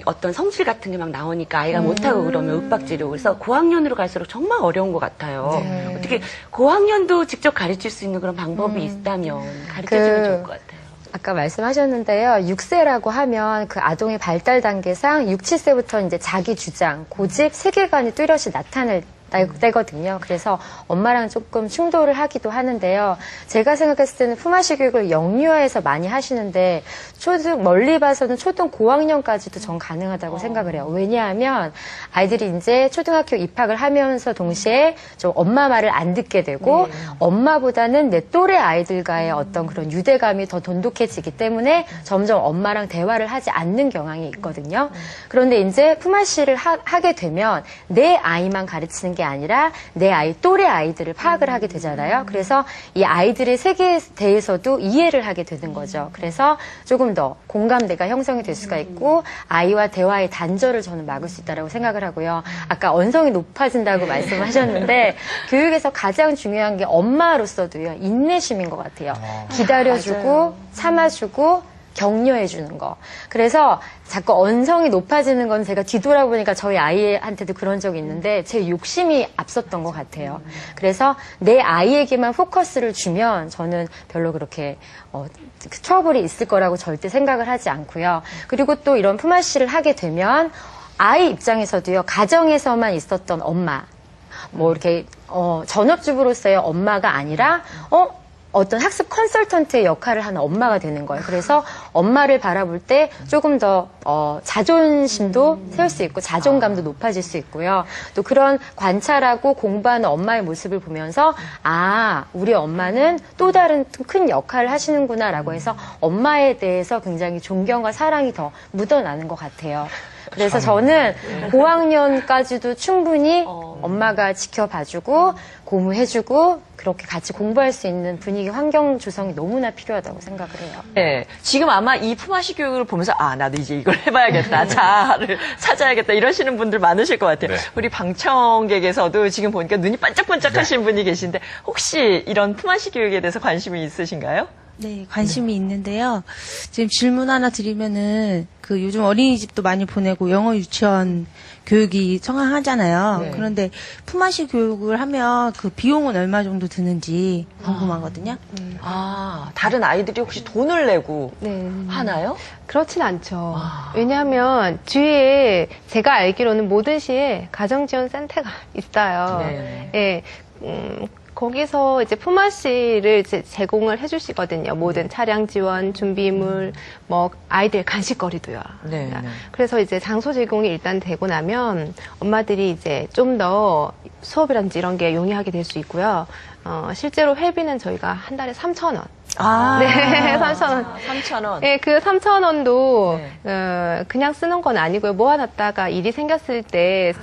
어떤 성질 같은 게 막 나오니까 아이가 못하고 그러면 윽박지르고 그래서 고학년으로 갈수록 정말 어려운 것 같아요. 네. 어떻게 고학년도 직접 가르칠 수 있는 그런 방법이 있다면 가르쳐주면 좋을 것 같아요. 아까 말씀하셨는데요. 6세라고 하면 그 아동의 발달 단계상 6, 7세부터 이제 자기 주장, 고집, 세계관이 뚜렷이 나타날 때거든요. 그래서 엄마랑 조금 충돌을 하기도 하는데요. 제가 생각했을 때는 품앗이 교육을 영유아에서 많이 하시는데 멀리 봐서는 초등 고학년까지도 전 가능하다고 생각을 해요. 왜냐하면 아이들이 이제 초등학교 입학을 하면서 동시에 좀 엄마 말을 안 듣게 되고 엄마보다는 내 또래 아이들과의 어떤 그런 유대감이 더 돈독해지기 때문에 점점 엄마랑 대화를 하지 않는 경향이 있거든요. 그런데 이제 품앗이를 하게 되면 내 아이만 가르치는 게 아니라 내 아이 또래 아이들을 파악을 하게 되잖아요. 그래서 이 아이들의 세계에 대해서도 이해를 하게 되는 거죠. 그래서 조금 더 공감대가 형성이 될 수가 있고 아이와 대화의 단절을 저는 막을 수 있다고 생각을 하고요. 아까 언성이 높아진다고 말씀하셨는데 교육에서 가장 중요한 게 엄마로서도요. 인내심인 것 같아요. 기다려주고 참아주고 격려해주는 거. 그래서 자꾸 언성이 높아지는 건 제가 뒤돌아보니까 저희 아이한테도 그런 적이 있는데 제 욕심이 앞섰던 것 같아요. 그래서 내 아이에게만 포커스를 주면 저는 별로 그렇게 트러블이 있을 거라고 절대 생각을 하지 않고요. 그리고 또 이런 품앗이를 하게 되면 아이 입장에서도요. 가정에서만 있었던 엄마, 뭐 이렇게 전업주부로서의 엄마가 아니라 어떤 학습 컨설턴트의 역할을 하는 엄마가 되는 거예요. 그래서 엄마를 바라볼 때 조금 더 자존심도 세울 수 있고 자존감도 높아질 수 있고요. 또 그런 관찰하고 공부하는 엄마의 모습을 보면서 우리 엄마는 또 다른 큰 역할을 하시는구나라고 해서 엄마에 대해서 굉장히 존경과 사랑이 더 묻어나는 것 같아요. 그래서 저는 고학년까지도 충분히 엄마가 지켜봐주고 고무해주고 그렇게 같이 공부할 수 있는 분위기 환경 조성이 너무나 필요하다고 생각을 해요. 네, 지금 아마 이 품앗이 교육을 보면서 나도 이제 이걸 해봐야겠다, 자아를 찾아야겠다 이러시는 분들 많으실 것 같아요. 네. 우리 방청객에서도 지금 보니까 눈이 반짝반짝하신 분이 계신데 혹시 이런 품앗이 교육에 대해서 관심이 있으신가요? 네, 관심이 있는데요. 지금 질문 하나 드리면은 그 요즘 어린이집도 많이 보내고 영어 유치원 교육이 성황하잖아요. 네. 그런데 품앗이 교육을 하면 그 비용은 얼마 정도 드는지 궁금하거든요. 다른 아이들이 혹시 돈을 내고 하나요? 그렇진 않죠. 왜냐하면 주위에 제가 알기로는 모든 시에 가정지원센터가 있어요. 네. 예, 거기서 이제 품앗이를 이제 제공을 해주시거든요. 모든 차량 지원, 준비물, 뭐 아이들 간식거리도요. 네. 그래서 이제 장소 제공이 일단 되고 나면 엄마들이 이제 좀 더 수업이라든지 이런 게 용이하게 될 수 있고요. 실제로 회비는 저희가 한 달에 3,000원. 네, 3,000원. 3,000원. 네, 그 3,000원도 그냥 쓰는 건 아니고요. 모아놨다가 일이 생겼을 때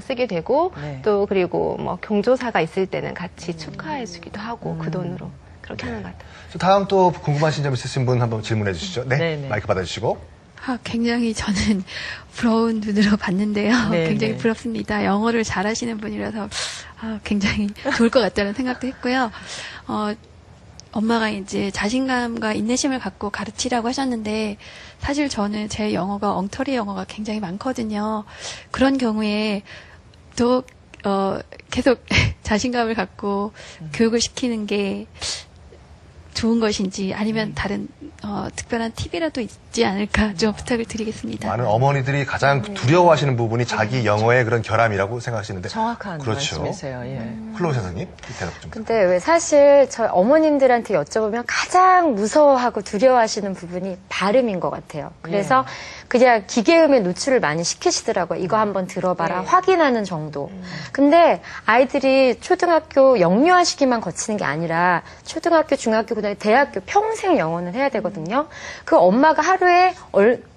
쓰게 되고 또 그리고 뭐 경조사가 있을 때는 같이 축하해주기도 하고 그 돈으로 그렇게 하는 것 같아요. 다음 또 궁금하신 점 있으신 분 한번 질문해 주시죠. 네, 네. 마이크 받아주시고. 굉장히 저는 부러운 눈으로 봤는데요. 네, 굉장히 네. 부럽습니다. 영어를 잘하시는 분이라서 굉장히 좋을 것 같다는 생각도 했고요. 엄마가 이제 자신감과 인내심을 갖고 가르치라고 하셨는데 사실 저는 제 영어가 엉터리 영어가 굉장히 많거든요. 그런 경우에 또 계속 자신감을 갖고 교육을 시키는 게 좋은 것인지 아니면 다른 특별한 팁이라도 있지 않을까 좀 부탁을 드리겠습니다. 많은 어머니들이 가장 두려워하시는 부분이 자기 영어의 그런 결함이라고 생각하시는데. 정확한 그렇죠. 말씀이세요. 예. 클로우 선생님, 대답 좀. 근데 왜 사실 저희 어머님들한테 여쭤보면 가장 무서워하고 두려워하시는 부분이 발음인 것 같아요. 그래서 그냥 기계음에 노출을 많이 시키시더라고요. 이거 한번 들어봐라. 확인하는 정도. 근데 아이들이 초등학교 영유아 시기만 거치는 게 아니라 초등학교, 중학교, 그다음에 대학교 평생 영어는 해야 되거든요. 그 엄마가 하루에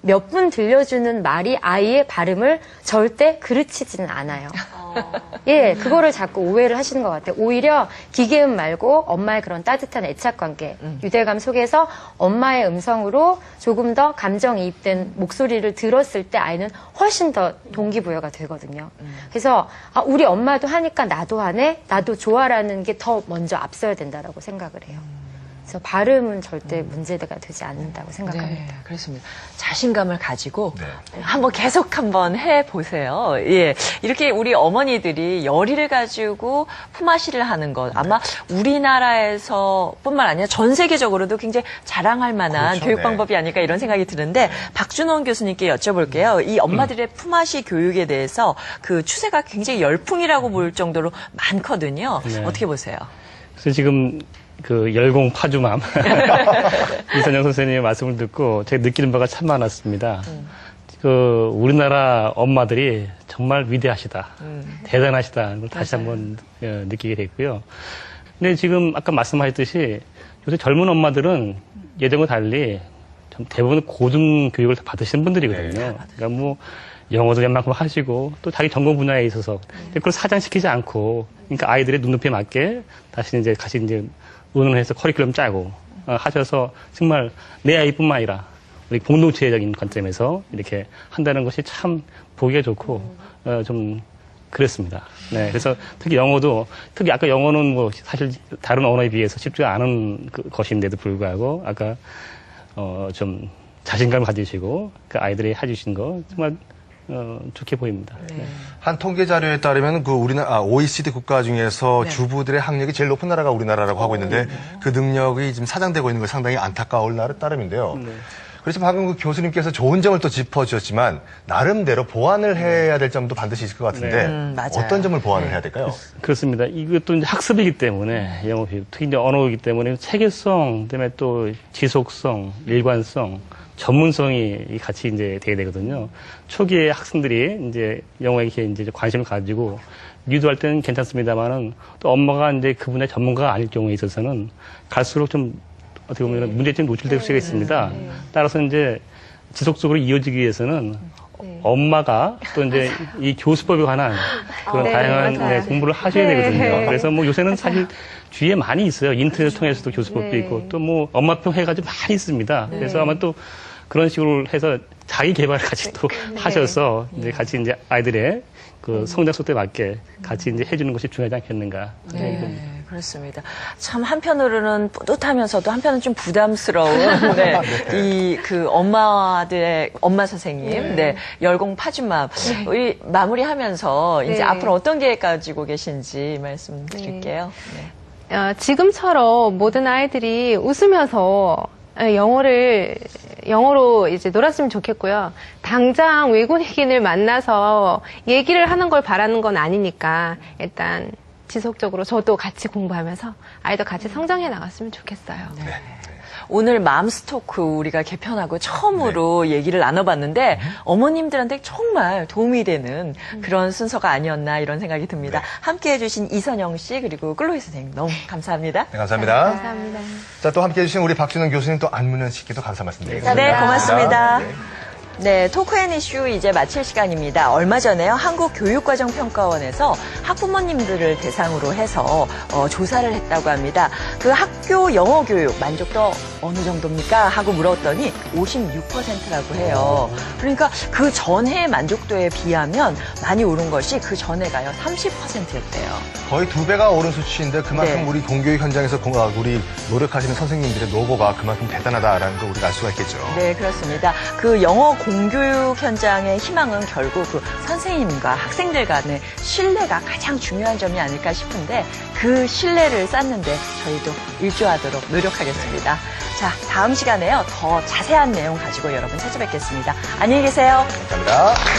몇 분 들려주는 말이 아이의 발음을 절대 그르치지는 않아요. 예, 그거를 자꾸 오해를 하시는 것 같아요. 오히려 기계음 말고 엄마의 그런 따뜻한 애착관계, 유대감 속에서 엄마의 음성으로 조금 더 감정이입된 목소리를 들었을 때 아이는 훨씬 더 동기부여가 되거든요. 그래서 우리 엄마도 하니까 나도 하네, 나도 좋아라는 게 더 먼저 앞서야 된다라고 생각을 해요. 그래서 발음은 절대 문제가 되지 않는다고 생각합니다. 네, 그렇습니다. 자신감을 가지고 네. 한번 해보세요. 예. 이렇게 우리 어머니들이 열의를 가지고 품앗이를 하는 것, 아마 우리나라에서 뿐만 아니라 전 세계적으로도 굉장히 자랑할 만한 그렇죠. 교육 네. 방법이 아닐까 이런 생각이 드는데, 박준원 교수님께 여쭤볼게요. 이 엄마들의 품앗이 교육에 대해서 그 추세가 굉장히 열풍이라고 볼 정도로 많거든요. 네. 어떻게 보세요? 그래서 지금 그 열공 파주맘 이선영 선생님의 말씀을 듣고 제가 느끼는 바가 참 많았습니다. 그 우리나라 엄마들이 정말 위대하시다, 대단하시다. 걸 다시 한번 느끼게 됐고요. 근데 지금 아까 말씀하셨듯이 요새 젊은 엄마들은 예전과 달리 좀 대부분 고등 교육을 다 받으시는 분들이거든요. 그러니까 뭐 영어도 웬만큼 하시고 또 자기 전공 분야에 있어서 그걸 사장시키지 않고, 그러니까 아이들의 눈높이에 맞게 다시 이제 같이 이제 의논을 해서 커리큘럼 짜고 하셔서 정말 내 아이뿐만 아니라 우리 공동체적인 관점에서 이렇게 한다는 것이 참 보기가 좋고 좀 그랬습니다. 네, 그래서 특히 영어도, 특히 아까 영어는 뭐 사실 다른 언어에 비해서 쉽지 않은 것인데도 불구하고 아까 좀 자신감을 가지시고 그 아이들이 해주신 거 정말 좋게 보입니다. 네. 한 통계 자료에 따르면 그 우리나라 OECD 국가 중에서 주부들의 학력이 제일 높은 나라가 우리나라라고 하고 있는데 그 능력이 지금 사장되고 있는 건 상당히 안타까울 따름인데요. 그래서 방금 그 교수님께서 좋은 점을 또 짚어주셨지만 나름대로 보완을 해야 될 점도 반드시 있을 것 같은데 맞아요. 어떤 점을 보완을 해야 될까요? 그렇습니다. 이것도 이제 학습이기 때문에 영어 교육, 특히 이제 언어이기 때문에 체계성, 그다음에 또 지속성, 일관성, 전문성이 같이 이제 돼야 되거든요. 초기에 학생들이 이제 영어에 이제 관심을 가지고 유도할 때는 괜찮습니다만은 또 엄마가 이제 그 분야의 전문가가 아닐 경우에 있어서는 갈수록 좀 어떻게 보면 문제점이 노출될 수가 있습니다. 따라서 이제 지속적으로 이어지기 위해서는 엄마가 또 이제 이 교수법에 관한 그런 다양한 공부를 하셔야 되거든요. 그래서 뭐 요새는 사실 주위에 많이 있어요. 인터넷 통해서도 교수법도 있고 또 뭐 엄마표 해가지고 많이 있습니다. 그래서 아마 또 그런 식으로 해서 자기 개발을 같이 또 하셔서 이제 같이 이제 아이들의 그 성장 속도에 맞게 같이 이제 해주는 것이 중요하지 않겠는가. 네, 그렇습니다. 참 한편으로는 뿌듯하면서도 한편은 좀 부담스러운 이 그 엄마들의 엄마 선생님, 열공 파주맘 우리 마무리하면서 이제 앞으로 어떤 계획 가지고 계신지 말씀드릴게요. 지금처럼 모든 아이들이 웃으면서 영어로 이제 놀았으면 좋겠고요. 당장 외국인을 만나서 얘기를 하는 걸 바라는 건 아니니까 일단 지속적으로 저도 같이 공부하면서 아이도 같이 성장해 나갔으면 좋겠어요. 오늘 맘스토크 우리가 개편하고 처음으로 얘기를 나눠봤는데 어머님들한테 정말 도움이 되는 그런 순서가 아니었나 이런 생각이 듭니다. 함께해 주신 이선영 씨 그리고 클로이 선생님 너무 감사합니다. 네, 감사합니다. 감사합니다. 자, 또 함께해 주신 우리 박준원 교수님 또 안문현 씨께도 감사 말씀드리겠습니다. 네, 고맙습니다. 네. 네, 토크앤 이슈 이제 마칠 시간입니다. 얼마 전에요, 한국교육과정평가원에서 학부모님들을 대상으로 해서 조사를 했다고 합니다. 그 학교 영어 교육 만족도 어느 정도입니까? 하고 물었더니 56%라고 해요. 그러니까 그 전해의 만족도에 비하면 많이 오른 것이 그 전해가요, 30%였대요. 거의 2배가 오른 수치인데 그만큼 네. 우리 공교육 현장에서 우리 노력하시는 선생님들의 노고가 그만큼 대단하다라는 걸 우리가 알 수가 있겠죠. 네, 그렇습니다. 그 영어 공교육 현장의 희망은 결국 그 선생님과 학생들 간의 신뢰가 가장 중요한 점이 아닐까 싶은데 그 신뢰를 쌓는데 저희도 일조하도록 노력하겠습니다. 자, 다음 시간에요. 더 자세한 내용 가지고 여러분 찾아뵙겠습니다. 안녕히 계세요. 감사합니다.